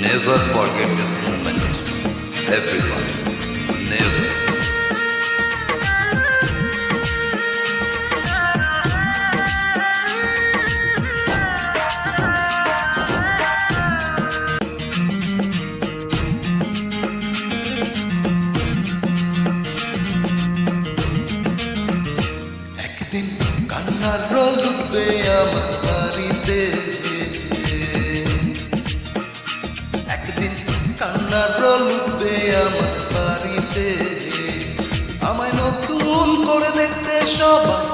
Never forget this moment, everyone. Never. একদিন কান্নার role উঠবে আমার বাড়িতে, একদিন কান্নার রোল উঠবে আমার বাড়িতে। আমায় নতুন করে দেখতে সবাই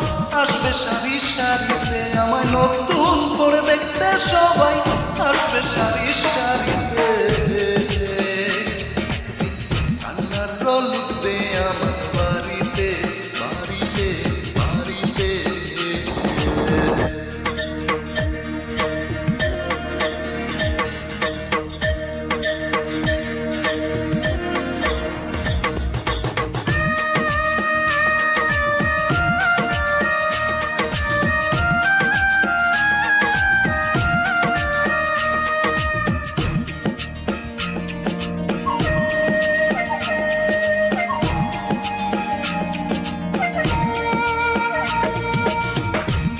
আসবে সারি সারিতে, আমায় নতুন করে দেখতে সবাই আসবে সারি সারিতে। কান্নার রোল উঠবে আমার বাড়িতে, বাড়িতে, বাড়িতে।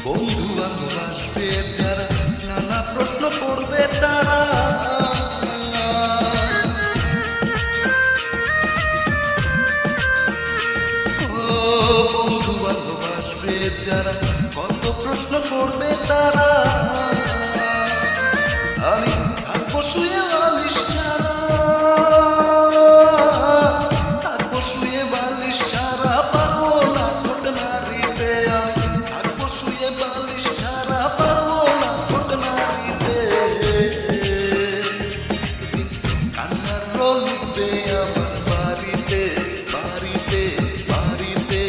বন্ধু বান্ধব আসবে যারা, নানা প্রশ্ন করবে তারা। ও বন্ধু বান্ধব আসবে যারা, কত প্রশ্ন করবে তারা। আমি থাকবো শুয়ে বালিশ ছাড়া, থাকবো শুয়ে বালিশ ছাড়া, পারবো না ঠোঁট নাড়িতে। আমি থাকবো শুয়ে বালিশ ছাড়া, পারবো না ঠোঁট নাড়িতে। একদিন কান্নার রোল উঠবে আমার বাড়িতে, বাড়িতে, বাড়িতে।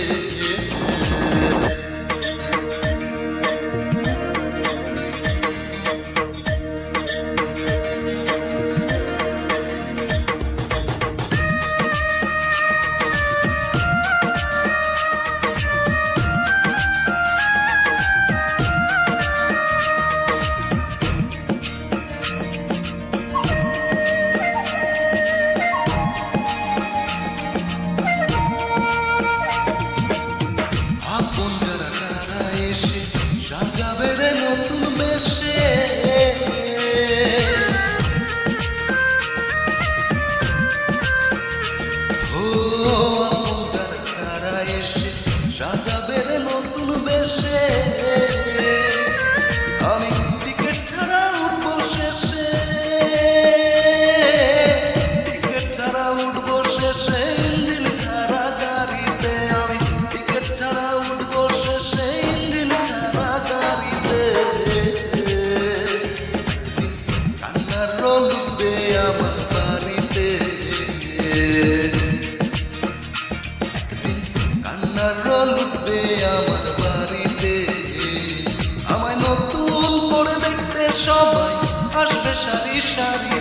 আপন যারা তারা এসে সাজাবে রে নতুন বেশে। ও আপন যারা তারা এসে সাজাবে রে নতুন বেশে। আমি টিকিট ছাড়া উঠবো শেষে, টিকিট ছাড়া উঠবো শেষে, ইঞ্জিন ছাড়া গাড়িতে। আমি টিকিট ছাড়া উঠবো শেষে, ইঞ্জিন ছাড়া গাড়িতে। কান্নার রোল উঠবে আমার বাড়িতে, একদিন কান্নার রোল উঠবে আমার বাড়িতে। আমায় নতুন করে দেখতে সবাই আসবে সারি সারি।